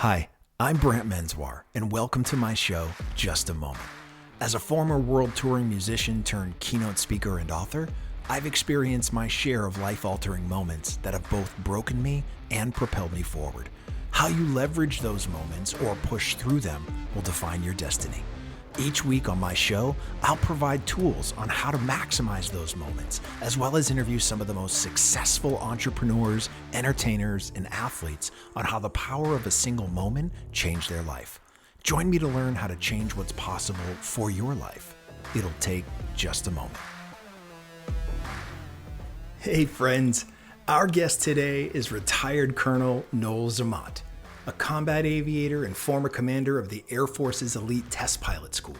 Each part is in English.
Hi, I'm Brant Menswar, and welcome to my show, Just a Moment. As a former world touring musician turned keynote speaker and author, I've experienced my share of life-altering moments that have both broken me and propelled me forward. How you leverage those moments or push through them will define your destiny. Each week on my show, I'll provide tools on how to maximize those moments, as well as interview some of the most successful entrepreneurs, entertainers, and athletes on how the power of a single moment changed their life. Join me to learn how to change what's possible for your life. It'll take just a moment. Hey friends, our guest today is retired Colonel Noel Zamot, a combat aviator and former commander of the Air Force's elite test pilot school.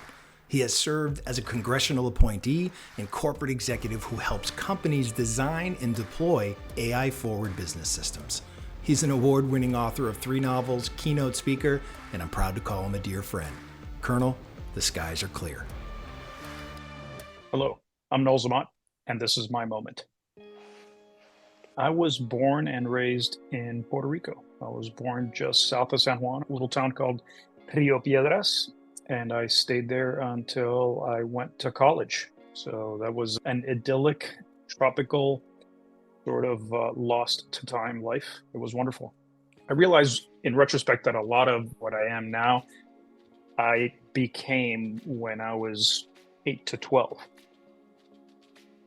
He has served as a congressional appointee and corporate executive who helps companies design and deploy AI-forward business systems. He's an award-winning author of 3 novels, keynote speaker, and I'm proud to call him a dear friend. Colonel, the skies are clear. Hello, I'm Noel Zamot, and this is my moment. I was born and raised in Puerto Rico. I was born just south of San Juan, a little town called Rio Piedras, and I stayed there until I went to college. So that was an idyllic, tropical, sort of lost to time life. It was wonderful. I realize in retrospect that a lot of what I am now, I became when I was 8 to 12.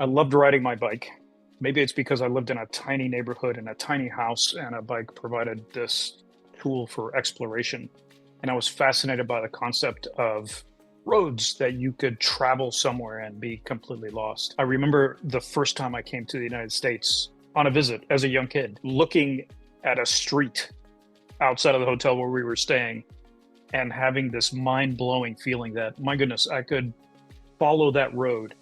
I loved riding my bike. Maybe it's because I lived in a tiny neighborhood in a tiny house and a bike provided this tool for exploration. And I was fascinated by the concept of roads that you could travel somewhere and be completely lost. I remember the first time I came to the United States on a visit as a young kid, looking at a street outside of the hotel where we were staying and having this mind-blowing feeling that, my goodness, I could follow that road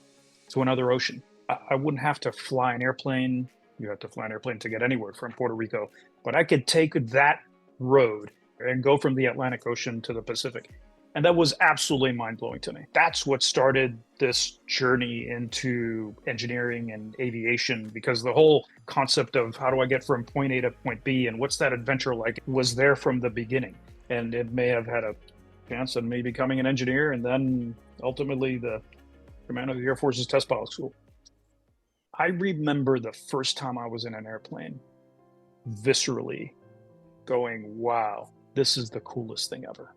to another ocean. I wouldn't have to fly an airplane. You have to fly an airplane to get anywhere from Puerto Rico, but I could take that road and go from the Atlantic Ocean to the Pacific. And that was absolutely mind-blowing to me. That's what started this journey into engineering and aviation, because the whole concept of how do I get from point A to point B and what's that adventure like was there from the beginning. And it may have had a chance of me becoming an engineer and then ultimately the commander of the Air Force's test pilot school. I remember the first time I was in an airplane, viscerally going, wow, this is the coolest thing ever.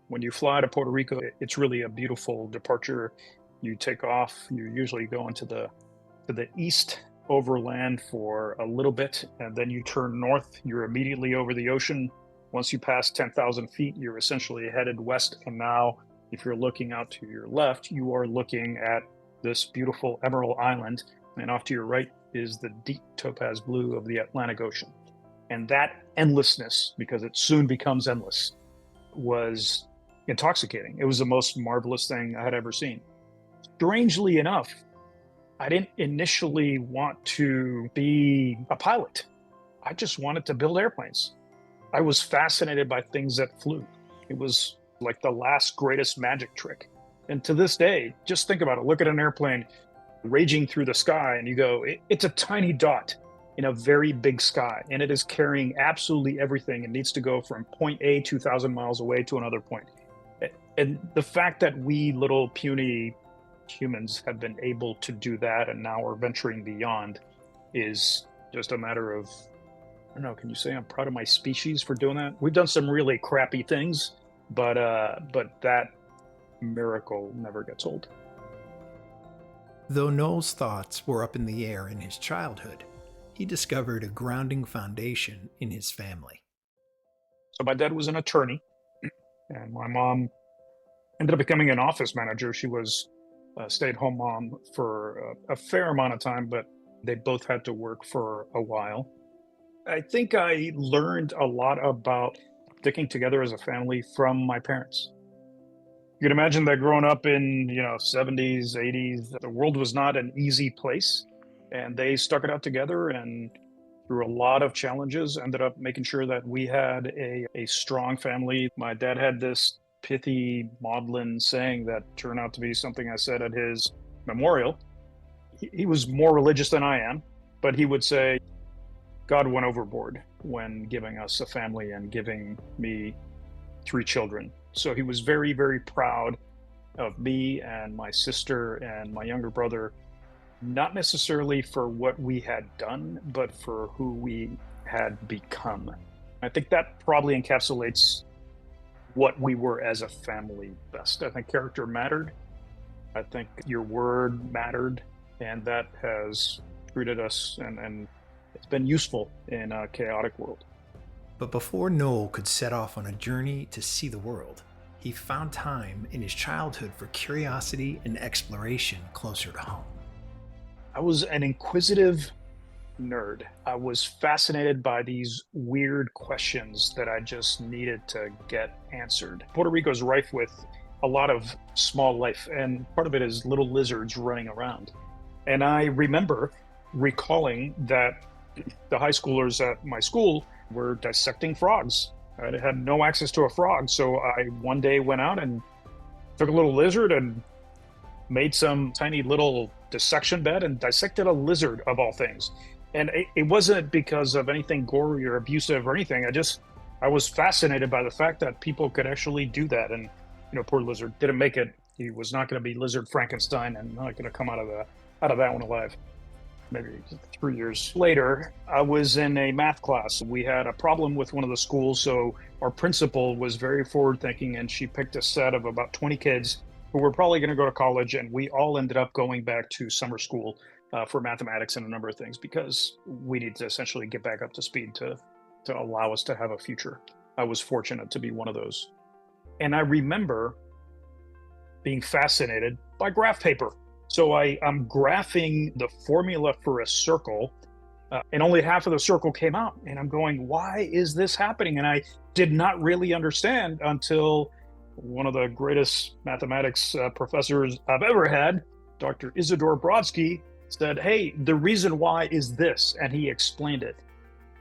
When you fly to Puerto Rico, it's really a beautiful departure. You take off, you usually go into the east overland for a little bit, and then you turn north, you're immediately over the ocean. Once you pass 10,000 feet, you're essentially headed west. And now, if you're looking out to your left, you are looking at this beautiful Emerald Island. And off to your right is the deep topaz blue of the Atlantic Ocean. And that endlessness, because it soon becomes endless, was intoxicating. It was the most marvelous thing I had ever seen. Strangely enough, I didn't initially want to be a pilot. I just wanted to build airplanes. I was fascinated by things that flew. It was like the last greatest magic trick. And to this day, just think about it. Look at an airplane raging through the sky and you go, it's a tiny dot in a very big sky, and it is carrying absolutely everything. It needs to go from point A 2,000 miles away to another point. And the fact that we little puny humans have been able to do that and now are venturing beyond is just a matter of, I don't know, can you say I'm proud of my species for doing that? We've done some really crappy things, but that miracle never gets old. Though Noel's thoughts were up in the air in his childhood, he discovered a grounding foundation in his family. So my dad was an attorney, and my mom ended up becoming an office manager. She was a stay-at-home mom for a fair amount of time, but they both had to work for a while. I think I learned a lot about sticking together as a family from my parents. You can imagine that growing up in, 70s, 80s, the world was not an easy place, and they stuck it out together and through a lot of challenges ended up making sure that we had a strong family. My dad had this pithy maudlin saying that turned out to be something I said at his memorial. He was more religious than I am, but he would say, God went overboard. when giving us a family and giving me 3 children. So he was very, very proud of me and my sister and my younger brother, not necessarily for what we had done, but for who we had become. I think that probably encapsulates what we were as a family best. I think character mattered. I think your word mattered, and that has treated us and it's been useful in a chaotic world. But before Noel could set off on a journey to see the world, he found time in his childhood for curiosity and exploration closer to home. I was an inquisitive nerd. I was fascinated by these weird questions that I just needed to get answered. Puerto Rico is rife with a lot of small life, and part of it is little lizards running around. And I remember recalling that the high schoolers at my school were dissecting frogs. I had no access to a frog, so I one day went out and took a little lizard and made some tiny little dissection bed and dissected a lizard, of all things. And it wasn't because of anything gory or abusive or anything. I was fascinated by the fact that people could actually do that. And poor lizard didn't make it. He was not going to be Lizard Frankenstein and not going to come out of that one alive. Maybe 3 years later, I was in a math class. We had a problem with one of the schools, so our principal was very forward-thinking, and she picked a set of about 20 kids who were probably going to go to college, and we all ended up going back to summer school for mathematics and a number of things because we need to essentially get back up to speed to allow us to have a future. I was fortunate to be one of those. And I remember being fascinated by graph paper. So I'm graphing the formula for a circle, and only half of the circle came out. And I'm going, why is this happening? And I did not really understand until one of the greatest mathematics professors I've ever had, Dr. Isidore Brodsky, said, hey, the reason why is this. And he explained it.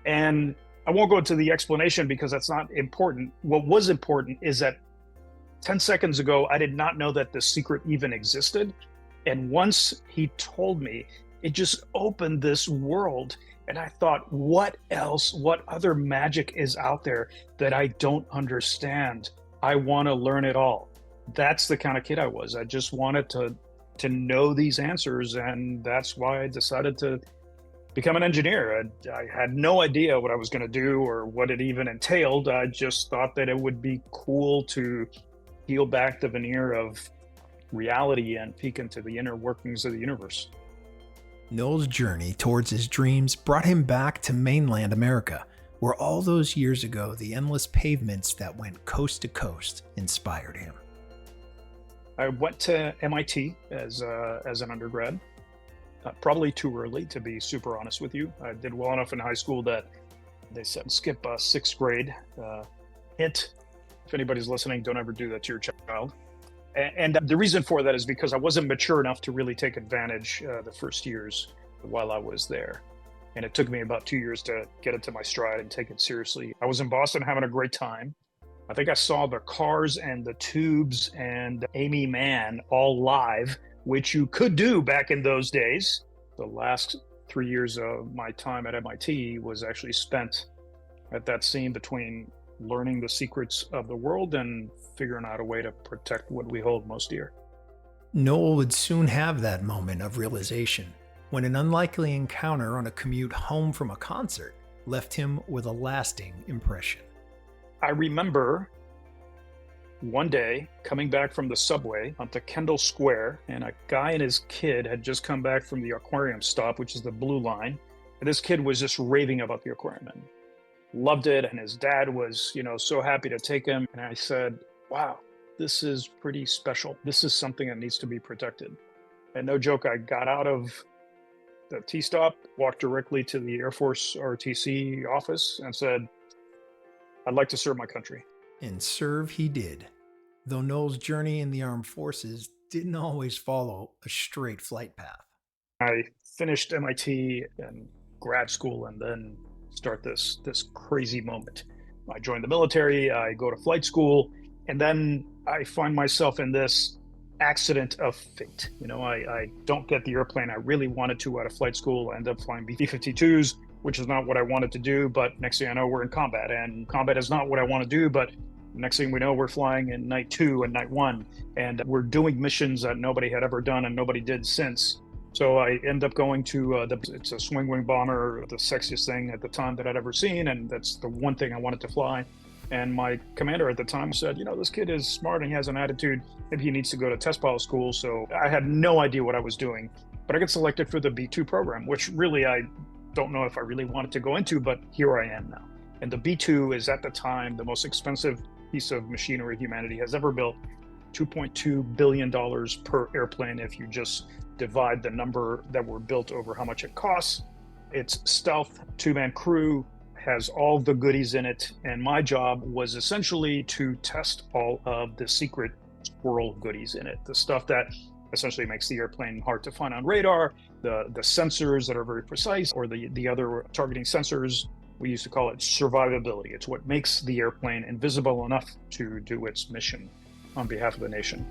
And I won't go into the explanation because that's not important. What was important is that 10 seconds ago, I did not know that the secret even existed. And once he told me, it just opened this world. And I thought, what else, what other magic is out there that I don't understand? I want to learn it all. That's the kind of kid I was. I just wanted to know these answers. And that's why I decided to become an engineer. I had no idea what I was going to do or what it even entailed. I just thought that it would be cool to peel back the veneer of reality and peek into the inner workings of the universe. Noel's journey towards his dreams brought him back to mainland America, where all those years ago the endless pavements that went coast to coast inspired him. I went to MIT as an undergrad, probably too early to be super honest with you. I did well enough in high school that they said skip 6th grade. Hint, if anybody's listening, don't ever do that to your child. And the reason for that is because I wasn't mature enough to really take advantage the first years while I was there. And it took me about 2 years to get into my stride and take it seriously. I was in Boston having a great time. I think I saw the Cars and the Tubes and Amy Mann all live, which you could do back in those days. The last 3 years of my time at MIT was actually spent at that scene between learning the secrets of the world and figuring out a way to protect what we hold most dear. Noel would soon have that moment of realization when an unlikely encounter on a commute home from a concert left him with a lasting impression. I remember one day coming back from the subway onto Kendall Square, and a guy and his kid had just come back from the aquarium stop, which is the Blue Line. And this kid was just raving about the aquarium and loved it. And his dad was, so happy to take him. And I said, wow, this is pretty special. This is something that needs to be protected. And no joke, I got out of the T-stop, walked directly to the Air Force RTC office and said, I'd like to serve my country. And serve he did, though Noel's journey in the armed forces didn't always follow a straight flight path. I finished MIT and grad school and then start this crazy moment. I joined the military, I go to flight school, and then I find myself in this accident of fate. I don't get the airplane I really wanted to out of flight school. I end up flying B-52s. which is not what I wanted to do. But next thing I know, we're in combat, and combat is not what I want to do. But next thing we know, we're flying in night 2 and night 1, and we're doing missions that nobody had ever done and nobody did since. So I end up going to it's a swing wing bomber, the sexiest thing at the time that I'd ever seen, and that's the one thing I wanted to fly. And my commander at the time said, this kid is smart and he has an attitude. Maybe he needs to go to test pilot school. So I had no idea what I was doing, but I got selected for the B2 program, which really I don't know if I really wanted to go into, but here I am now. And the B2 is at the time the most expensive piece of machinery humanity has ever built. $2.2 billion per airplane if you just divide the number that were built over how much it costs. It's stealth, 2-man crew, has all the goodies in it, and my job was essentially to test all of the secret squirrel goodies in it, the stuff that essentially makes the airplane hard to find on radar, the sensors that are very precise, or the other targeting sensors. We used to call it survivability. It's what makes the airplane invisible enough to do its mission on behalf of the nation.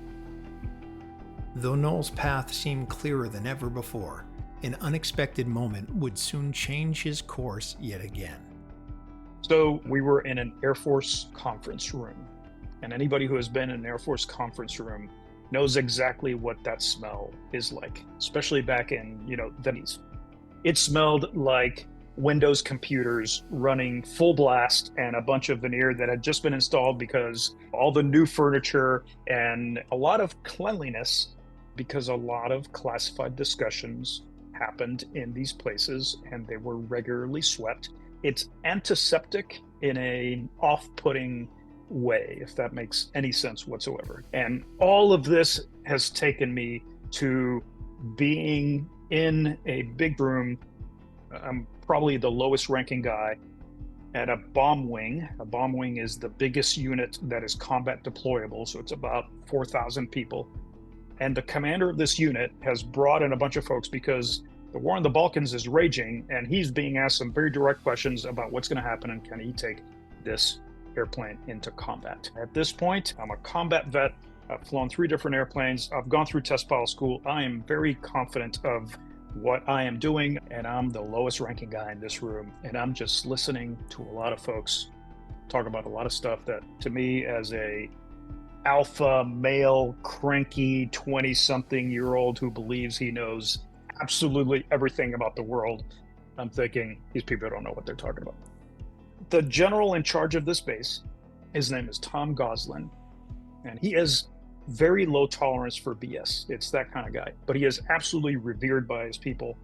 Though Noel's path seemed clearer than ever before, an unexpected moment would soon change his course yet again. So we were in an Air Force conference room, and anybody who has been in an Air Force conference room knows exactly what that smell is like, especially back in, the 90s. It smelled like Windows computers running full blast and a bunch of veneer that had just been installed because all the new furniture and a lot of cleanliness, because a lot of classified discussions happened in these places and they were regularly swept. It's antiseptic in an off-putting way, if that makes any sense whatsoever. And all of this has taken me to being in a big room. I'm probably the lowest ranking guy at a bomb wing. A bomb wing is the biggest unit that is combat deployable, so it's about 4,000 people. And the commander of this unit has brought in a bunch of folks because the war in the Balkans is raging, and he's being asked some very direct questions about what's going to happen and can he take this airplane into combat. At this point, I'm a combat vet. I've flown 3 different airplanes. I've gone through test pilot school. I am very confident of what I am doing, and I'm the lowest ranking guy in this room, and I'm just listening to a lot of folks talk about a lot of stuff that, to me, as a alpha male cranky 20-something-year-old who believes he knows absolutely everything about the world, I'm thinking these people don't know what they're talking about. The general in charge of this base, his name is Tom Goslin, and he has very low tolerance for BS. It's that kind of guy, but he is absolutely revered by his people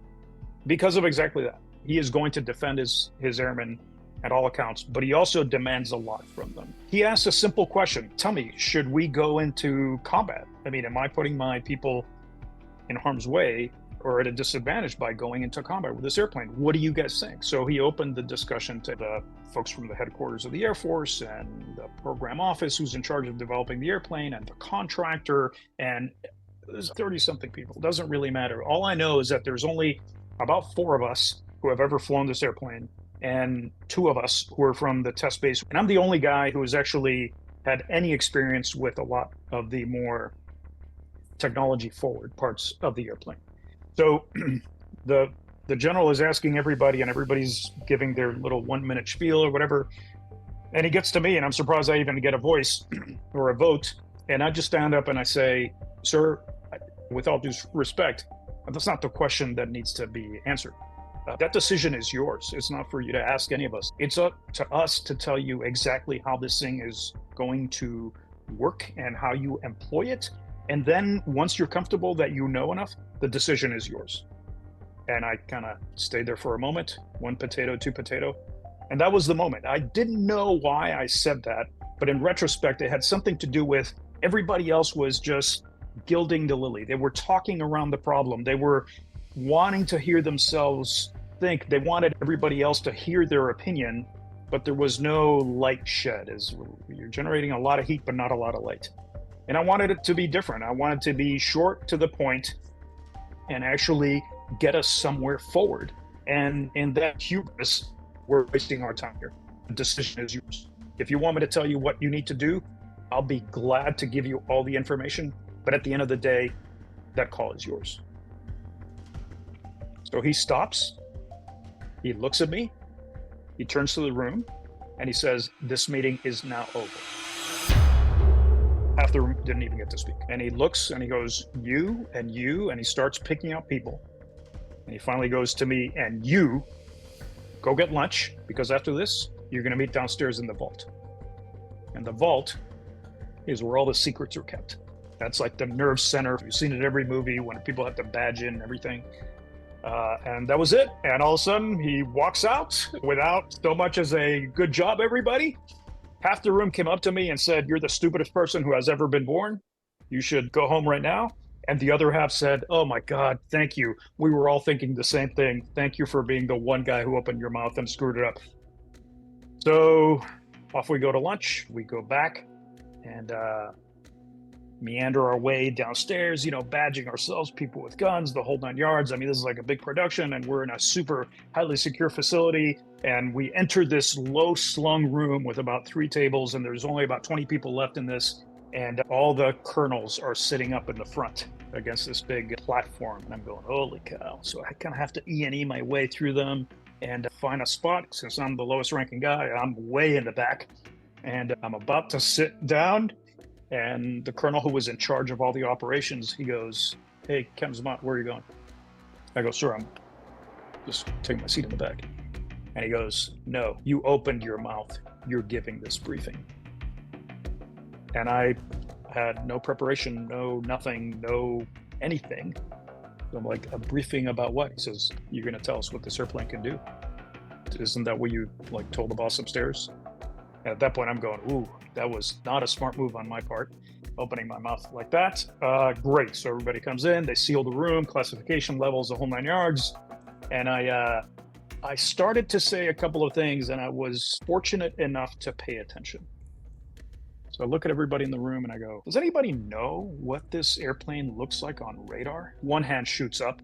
because of exactly that. He is going to defend his airmen at all accounts, but he also demands a lot from them. He asks a simple question: tell me, should we go into combat? I mean, am I putting my people in harm's way or at a disadvantage by going into combat with this airplane? What do you guys think? So he opened the discussion to the folks from the headquarters of the Air Force and the program office who's in charge of developing the airplane and the contractor, and there's 30-something people. It doesn't really matter. All I know is that there's only about 4 of us who have ever flown this airplane and 2 of us who are from the test base. And I'm the only guy who has actually had any experience with a lot of the more technology forward parts of the airplane. So the general is asking everybody, and everybody's giving their little 1-minute spiel or whatever. And he gets to me, and I'm surprised I even get a voice or a vote. And I just stand up and I say, sir, with all due respect, that's not the question that needs to be answered. That decision is yours. It's not for you to ask any of us. It's up to us to tell you exactly how this thing is going to work and how you employ it. And then once you're comfortable that you know enough, the decision is yours. And I kind of stayed there for a moment, 1 potato, 2 potato. And that was the moment. I didn't know why I said that, but in retrospect, it had something to do with everybody else was just gilding the lily. They were talking around the problem. They were wanting to hear themselves think. They wanted everybody else to hear their opinion, but there was no light shed. You're generating a lot of heat, but not a lot of light. And I wanted it to be different. I wanted to be short, to the point, and actually get us somewhere forward. And in that hubris, we're wasting our time here. The decision is yours. If you want me to tell you what you need to do, I'll be glad to give you all the information. But at the end of the day, that call is yours. So he stops. He looks at me, he turns to the room, and he says, "This meeting is now over." Half the room didn't even get to speak. And he looks and he goes, "You and you," and he starts picking out people. And he finally goes to me, "And you, go get lunch, because after this, you're going to meet downstairs in the vault." And the vault is where all the secrets are kept. That's like the nerve center. You've seen it in every movie when people have to badge in and everything. And that was it. And all of a sudden, he walks out without so much as a "good job, everybody." Half the room came up to me and said, "You're the stupidest person who has ever been born. You should go home right now." And the other half said, "Oh my God, thank you. We were all thinking the same thing. Thank you for being the one guy who opened your mouth and screwed it up." So off we go to lunch. We go back and meander our way downstairs, badging ourselves, people with guns, the whole 9 yards. I mean, this is like a big production, and we're in a super highly secure facility. And we entered this low slung room with about 3 tables, and there's only about 20 people left in this. And all the colonels are sitting up in the front against this big platform. And I'm going, holy cow. So I kind of have to E&E my way through them and find a spot. Since I'm the lowest ranking guy, I'm way in the back. And I'm about to sit down. And the colonel who was in charge of all the operations, he goes, "Hey, Captain Zamot, where are you going?" I go, "Sir, I'm just taking my seat in the back." And he goes, "No, you opened your mouth. You're giving this briefing." And I had no preparation, no nothing, no anything. So I'm like, "A briefing about what?" He says, "You're going to tell us what this airplane can do. Isn't that what you told the boss upstairs?" And at that point, I'm going, ooh, that was not a smart move on my part, opening my mouth like that. Great. So everybody comes in, they seal the room, classification levels, the whole 9 yards. And I started to say a couple of things, and I was fortunate enough to pay attention. So I look at everybody in the room and I go, "Does anybody know what this airplane looks like on radar?" One hand shoots up.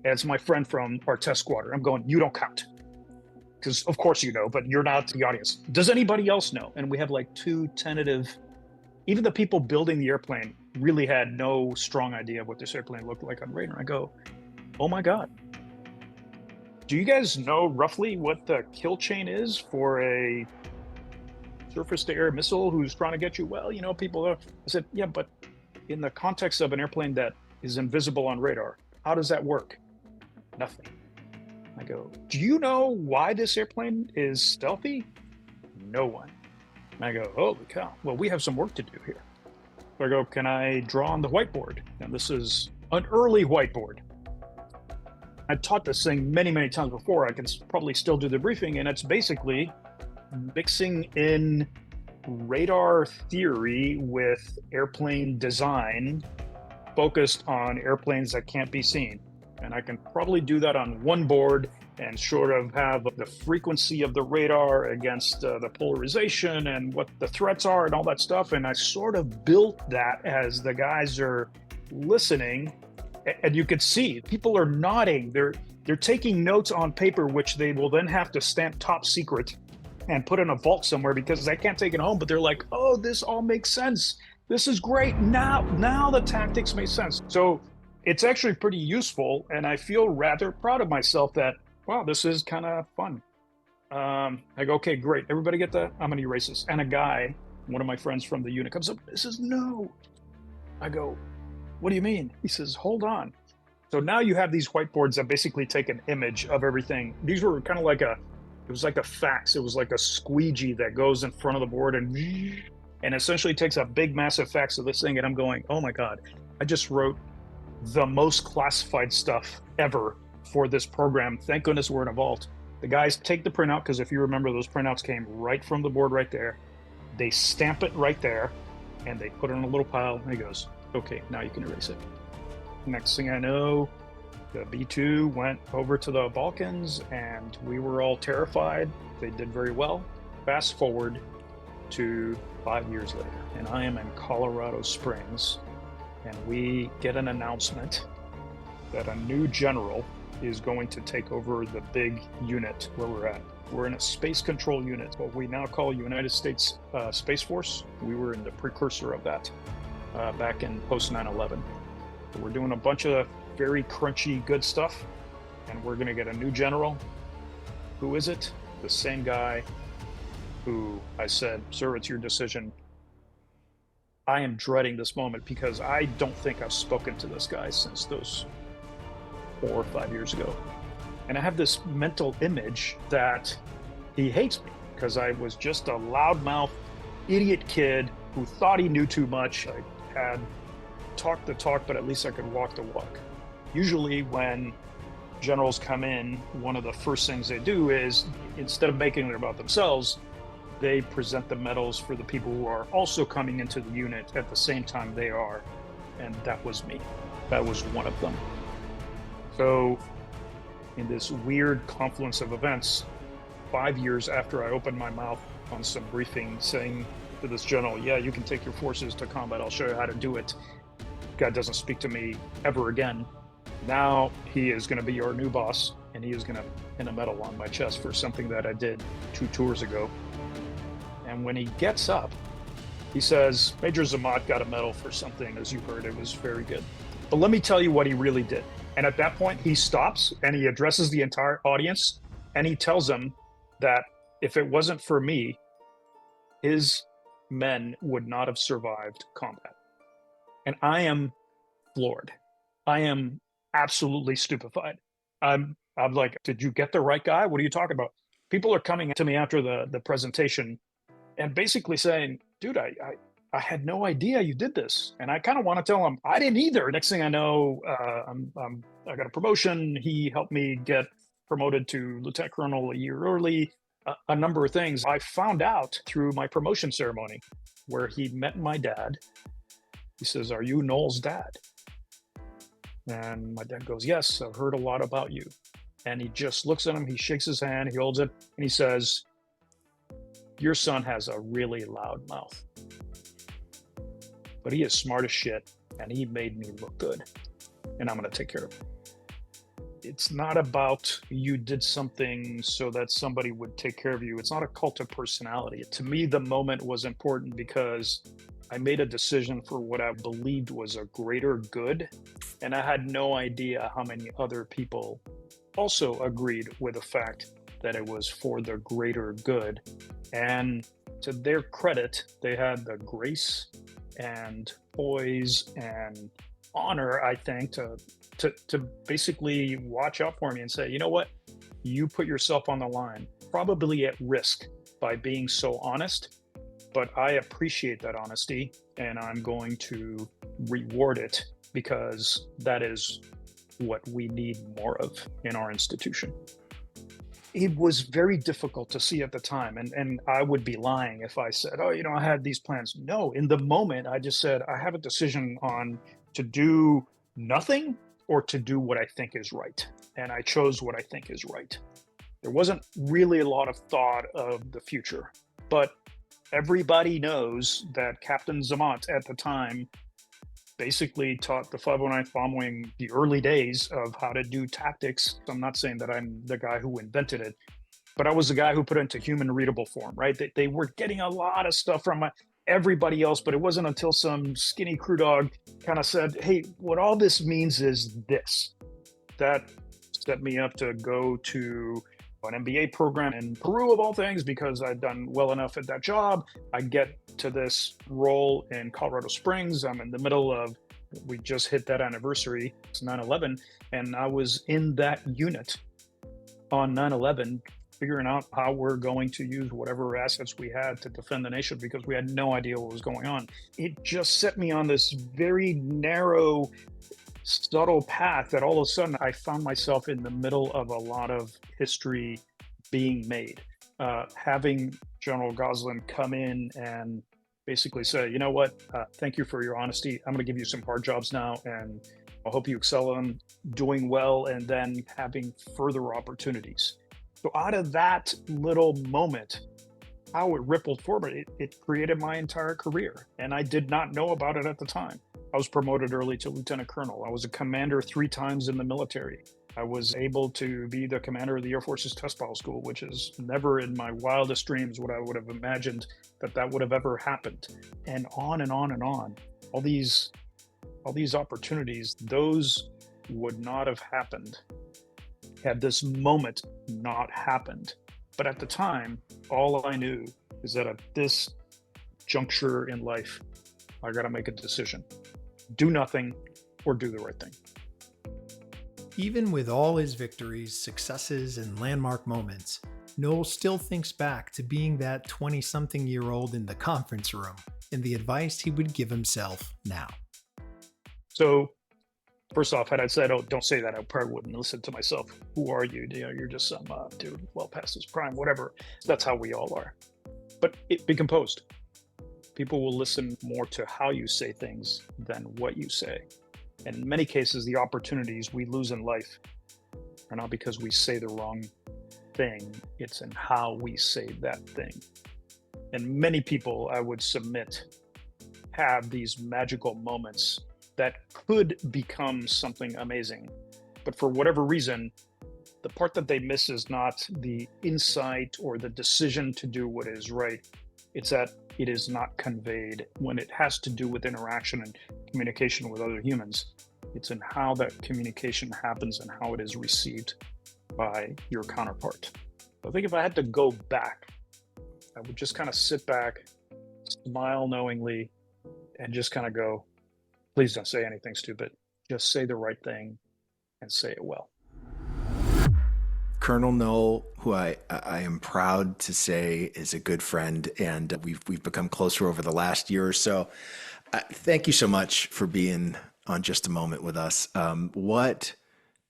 And it's my friend from our test squadron. I'm going, "You don't count." Because of course you know, but you're not the audience. "Does anybody else know?" And we have 2 tentative, even the people building the airplane really had no strong idea of what this airplane looked like on radar. I go, "Oh my God. Do you guys know roughly what the kill chain is for a surface-to-air missile who's trying to get you?" "Well, people are." I said, "Yeah, but in the context of an airplane that is invisible on radar, how does that work?" "Nothing." I go, "Do you know why this airplane is stealthy?" "No one." And I go, "Holy cow. Well, we have some work to do here." So I go, "Can I draw on the whiteboard?" And this is an early whiteboard. I taught this thing many, many times before. I can probably still do the briefing, and it's basically mixing in radar theory with airplane design focused on airplanes that can't be seen. And I can probably do that on one board and sort of have the frequency of the radar against the polarization and what the threats are and all that stuff. And I sort of built that as the guys are listening. And you could see people are nodding. They're taking notes on paper, which they will then have to stamp top secret and put in a vault somewhere because they can't take it home. But they're like, "Oh, this all makes sense. This is great. Now the tactics make sense." So it's actually pretty useful, and I feel rather proud of myself that, wow, this is kind of fun. I go, "Okay, great. Everybody get that? I'm going to erase this." And a guy, one of my friends from the unit, comes up. He says, "No." I go, "What do you mean?" He says, "Hold on." So now you have these whiteboards that basically take an image of everything. These were kind of it was like a fax. It was like a squeegee that goes in front of the board and essentially takes a big, massive fax of this thing. And I'm going, oh my God, I just wrote the most classified stuff ever for this program. Thank goodness we're in a vault. The guys take the printout, because if you remember, those printouts came right from the board right there. They stamp it right there, and they put it in a little pile, and he goes, "Okay, now you can erase it." Next thing I know, the B-2 went over to the Balkans, and we were all terrified. They did very well. Fast forward to 5 years later, and I am in Colorado Springs, and we get an announcement that a new general is going to take over the big unit where we're at. We're in a space control unit, what we now call United States Space Force. We were in the precursor of that back in post 9/11. So we're doing a bunch of very crunchy, good stuff, and we're going to get a new general. Who is it? The same guy who I said, sir, it's your decision. I am dreading this moment because I don't think I've spoken to this guy since those 4 or 5 years ago. And I have this mental image that he hates me because I was just a loudmouth idiot kid who thought he knew too much. I had talked the talk, but at least I could walk the walk. Usually when generals come in, one of the first things they do is, instead of making it about themselves, they present the medals for the people who are also coming into the unit at the same time they are. And that was me. That was one of them. So in this weird confluence of events, 5 years after I opened my mouth on some briefing saying to this general, yeah, you can take your forces to combat, I'll show you how to do it, God doesn't speak to me ever again. Now he is going to be your new boss, and he is going to pin a medal on my chest for something that I did 2 tours ago. And when he gets up, he says, Major Zamot got a medal for something, as you heard, it was very good. But let me tell you what he really did. And at that point, he stops and he addresses the entire audience, and he tells them that if it wasn't for me, his men would not have survived combat. And I am floored. I am absolutely stupefied. I'm like, did you get the right guy? What are you talking about? People are coming to me after the presentation and basically saying, dude, I had no idea you did this. And I kind of want to tell them, I didn't either. Next thing I know, I got a promotion. He helped me get promoted to lieutenant colonel a year early, a number of things. I found out through my promotion ceremony where he met my dad. He says, are you Noel's dad? And my dad goes, yes, I've heard a lot about you. And he just looks at him, he shakes his hand, he holds it, and he says, your son has a really loud mouth, but he is smart as shit, and he made me look good, and I'm going to take care of him. It's not about you did something so that somebody would take care of you. It's not a cult of personality. To me, the moment was important because I made a decision for what I believed was a greater good, and I had no idea how many other people also agreed with the fact that it was for the greater good. And to their credit, they had the grace and poise and honor, I think, to basically watch out for me and say, you know what, you put yourself on the line, probably at risk by being so honest, but I appreciate that honesty and I'm going to reward it because that is what we need more of in our institution. It was very difficult to see at the time. And I would be lying if I said, oh, I had these plans. No, in the moment, I just said, I have a decision on to do nothing or to do what I think is right. And I chose what I think is right. There wasn't really a lot of thought of the future, but everybody knows that Captain Zamot at the time basically taught the 509th Bomb Wing the early days of how to do tactics. I'm not saying that I'm the guy who invented it, but I was the guy who put it into human readable form, right? They were getting a lot of stuff from everybody else, but it wasn't until some skinny crew dog kind of said, hey, what all this means is this. That set me up to go to an MBA program in Peru, of all things, because I'd done well enough at that job. I get to this role in Colorado Springs. I'm in the middle of, we just hit that anniversary, it's 9/11, and I was in that unit on 9/11, figuring out how we're going to use whatever assets we had to defend the nation because we had no idea what was going on. It just set me on this very narrow, subtle path that all of a sudden I found myself in the middle of a lot of history being made. Having General Goslin come in and basically say, you know what, thank you for your honesty. I'm going to give you some hard jobs now, and I hope you excel in doing well, and then having further opportunities. So out of that little moment, how it rippled forward, it created my entire career. And I did not know about it at the time. I was promoted early to lieutenant colonel. I was a commander 3 times in the military. I was able to be the commander of the Air Force's test pilot school, which is never in my wildest dreams would I would have imagined that would have ever happened. And on and on and on. All these opportunities, those would not have happened had this moment not happened. But at the time, all I knew is that at this juncture in life, I got to make a decision. Do nothing or do the right thing. Even with all his victories, successes, and landmark moments, Noel still thinks back to being that 20-something-year-old in the conference room and the advice he would give himself now. So, first off, had I said, "Oh, don't say that," I probably wouldn't listen to myself. Who are you? You're just some dude well past his prime, whatever. That's how we all are. But be composed. People will listen more to how you say things than what you say. And in many cases, the opportunities we lose in life are not because we say the wrong thing, it's in how we say that thing. And many people, I would submit, have these magical moments that could become something amazing. But for whatever reason, the part that they miss is not the insight or the decision to do what is right. It's that it is not conveyed when it has to do with interaction and communication with other humans. It's in how that communication happens and how it is received by your counterpart. I think if I had to go back, I would just kind of sit back, smile knowingly, and just kind of go, please don't say anything stupid. Just say the right thing and say it well. Colonel Noel, who I am proud to say is a good friend, and we've become closer over the last year or so. Thank you so much for being on Just a Moment with us. What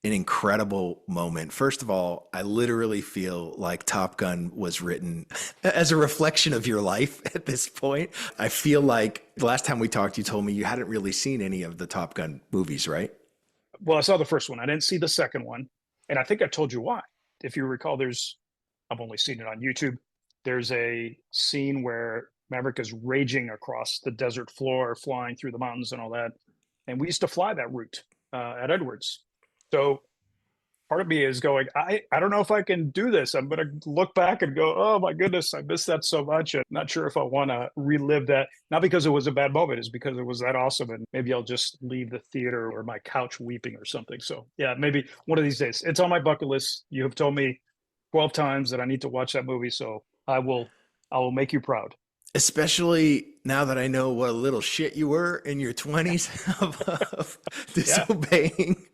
an incredible moment. First of all, I literally feel like Top Gun was written as a reflection of your life at this point. I feel like the last time we talked, you told me you hadn't really seen any of the Top Gun movies, right? Well, I saw the first one. I didn't see the second one. And I think I told you why. If you recall, I've only seen it on YouTube. There's a scene where Maverick is raging across the desert floor, flying through the mountains and all that. And we used to fly that route at Edwards. So part of me is going, I don't know if I can do this. I'm going to look back and go, oh my goodness, I missed that so much. I'm not sure if I want to relive that. Not because it was a bad moment, it's because it was that awesome. And maybe I'll just leave the theater or my couch weeping or something. So yeah, maybe one of these days. It's on my bucket list. You have told me 12 times that I need to watch that movie. So I will make you proud. Especially now that I know what a little shit you were in your 20s of disobeying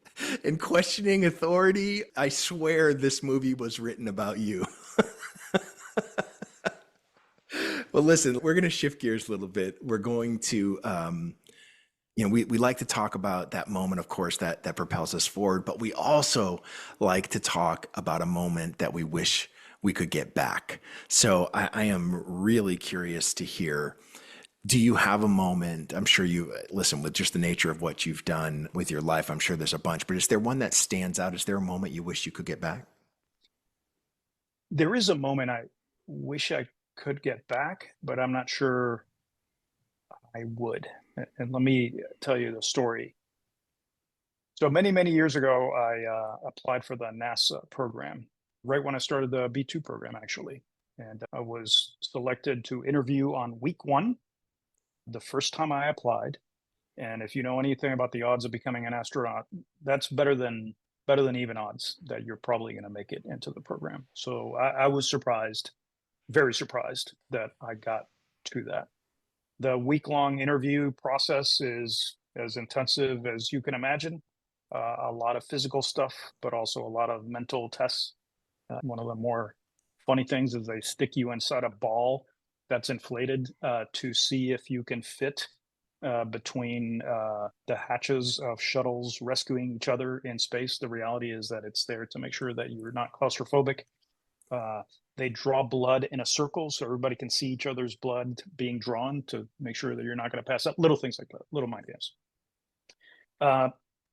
and questioning authority. I swear this movie was written about you. Well, listen, we're going to shift gears a little bit. We're going to, we like to talk about that moment, of course, that propels us forward, but we also like to talk about a moment that we wish we could get back. So I am really curious to hear, do you have a moment? I'm sure listen, with just the nature of what you've done with your life, I'm sure there's a bunch, but is there one that stands out? Is there a moment you wish you could get back? There is a moment I wish I could get back, but I'm not sure I would. And let me tell you the story. So many, many years ago, I applied for the NASA program, right when I started the B2 program, actually. And I was selected to interview on week one, the first time I applied. And if you know anything about the odds of becoming an astronaut, that's better than even odds that you're probably going to make it into the program. So I was surprised, very surprised that I got to that. The week-long interview process is as intensive as you can imagine. A lot of physical stuff, but also a lot of mental tests. One of the more funny things is they stick you inside a ball that's inflated to see if you can fit between the hatches of shuttles rescuing each other in space. The reality is that it's there to make sure that you're not claustrophobic. They draw blood in a circle so everybody can see each other's blood being drawn to make sure that you're not going to pass out. Little things like that, little mind games.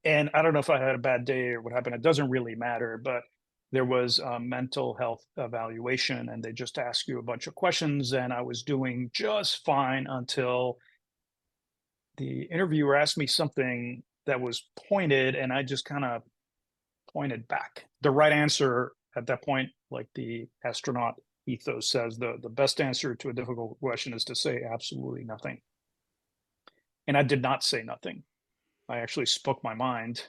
And I don't know if I had a bad day or what happened. It doesn't really matter, but there was a mental health evaluation and they just ask you a bunch of questions, and I was doing just fine until the interviewer asked me something that was pointed, and I just kind of pointed back. The right answer at that point, like the astronaut ethos says, the best answer to a difficult question is to say absolutely nothing. And I did not say nothing. I actually spoke my mind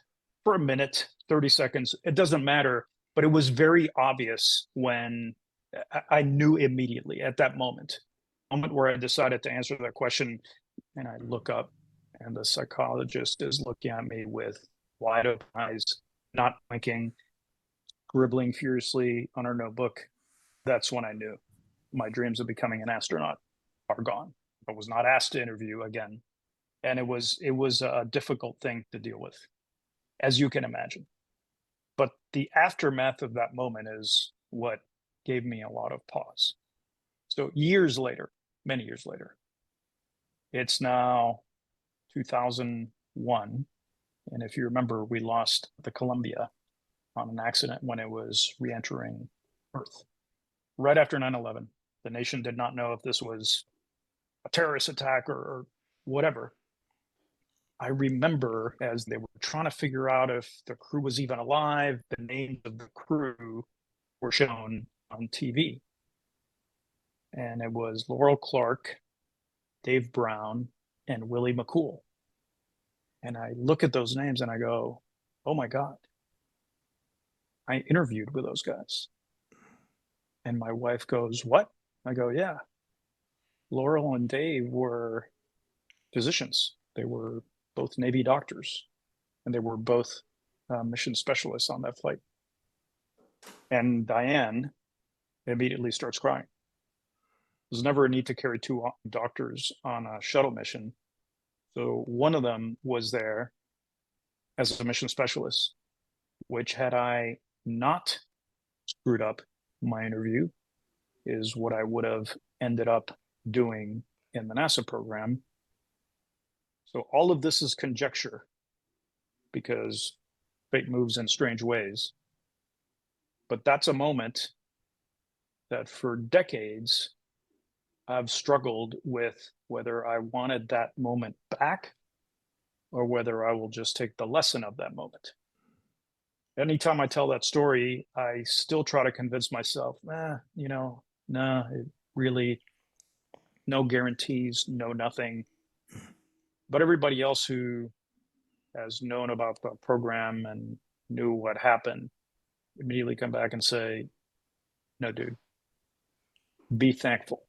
for a minute, 30 seconds. It doesn't matter But it was very obvious when I knew immediately at that moment where I decided to answer that question, and I look up, and the psychologist is looking at me with wide open eyes, not blinking, scribbling furiously on her notebook. That's when I knew my dreams of becoming an astronaut are gone. I was not asked to interview again, and it was a difficult thing to deal with, as you can imagine. But the aftermath of that moment is what gave me a lot of pause. So years later, many years later, it's now 2001. And if you remember, we lost the Columbia on an accident when it was re-entering Earth. Right after 9/11, the nation did not know if this was a terrorist attack or whatever. I remember as they were trying to figure out if the crew was even alive, the names of the crew were shown on TV. And it was Laurel Clark, Dave Brown, and Willie McCool. And I look at those names and I go, oh my God, I interviewed with those guys. And my wife goes, what? I go, yeah. Laurel and Dave were physicians. They were both Navy doctors, and they were both mission specialists on that flight. And Diane immediately starts crying. There's never a need to carry two doctors on a shuttle mission. So one of them was there as a mission specialist, which had I not screwed up my interview is what I would have ended up doing in the NASA program. So all of this is conjecture because fate moves in strange ways. But that's a moment that for decades I've struggled with whether I wanted that moment back or whether I will just take the lesson of that moment. Anytime I tell that story, I still try to convince myself, it really, no guarantees, no nothing. But everybody else who has known about the program and knew what happened immediately come back and say, no, dude, be thankful.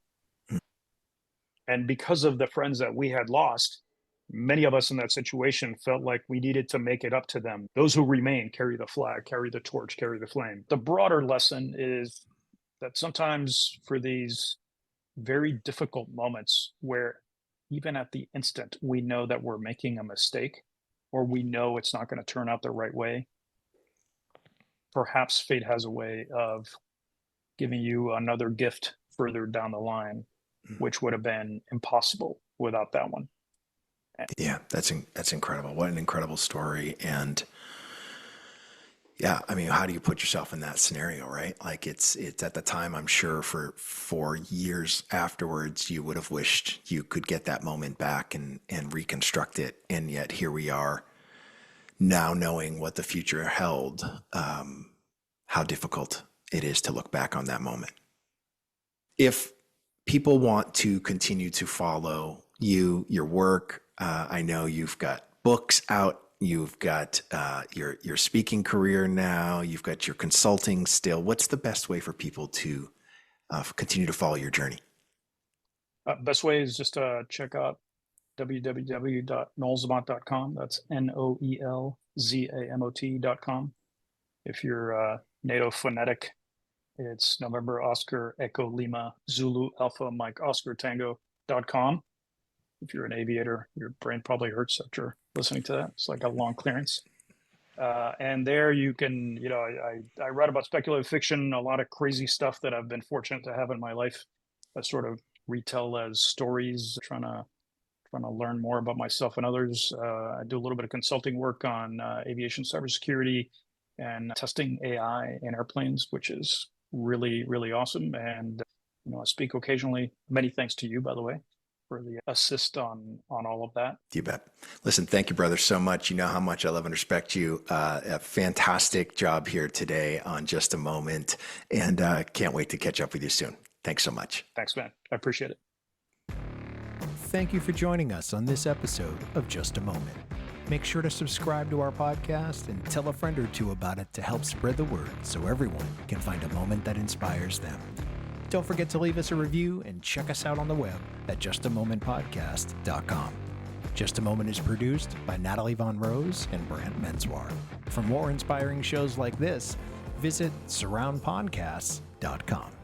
And because of the friends that we had lost, many of us in that situation felt like we needed to make it up to them. Those who remain carry the flag, carry the torch, carry the flame. The broader lesson is that sometimes for these very difficult moments where even at the instant we know that we're making a mistake or we know it's not going to turn out the right way, perhaps fate has a way of giving you another gift further down the line, which would have been impossible without that one. Yeah, that's incredible. What an incredible story. And yeah, I mean, how do you put yourself in that scenario, right? Like it's at the time, I'm sure for years afterwards, you would have wished you could get that moment back and reconstruct it. And yet here we are now knowing what the future held, how difficult it is to look back on that moment. If people want to continue to follow you, your work, I know you've got books out, you've got your speaking career now, you've got your consulting still. What's the best way for people to continue to follow your journey? Best way is just to check out www.noelzamot.com. That's NOELZAMOT.com. If you're NATO phonetic, it's November Oscar Echo Lima Zulu Alpha Mike Oscar Tango.com. If you're an aviator, your brain probably hurts after listening to that. It's like a long clearance. And there you can, I write about speculative fiction, a lot of crazy stuff that I've been fortunate to have in my life. I sort of retell as stories, trying to learn more about myself and others. I do a little bit of consulting work on aviation cybersecurity and testing AI in airplanes, which is really, really awesome. And I speak occasionally. Many thanks to you, by the way, for the assist on all of that. You bet. Listen, thank you, brother, so much. You know how much I love and respect you. A fantastic job here today on Just a Moment, and can't wait to catch up with you soon. Thanks so much. Thanks, man. I appreciate it. Thank you for joining us on this episode of Just a Moment. Make sure to subscribe to our podcast and tell a friend or two about it to help spread the word so everyone can find a moment that inspires them. Don't forget to leave us a review and check us out on the web at justamomentpodcast.com. Just a Moment is produced by Natalie Von Rose and Brant Menswar. For more inspiring shows like this, visit surroundpodcasts.com.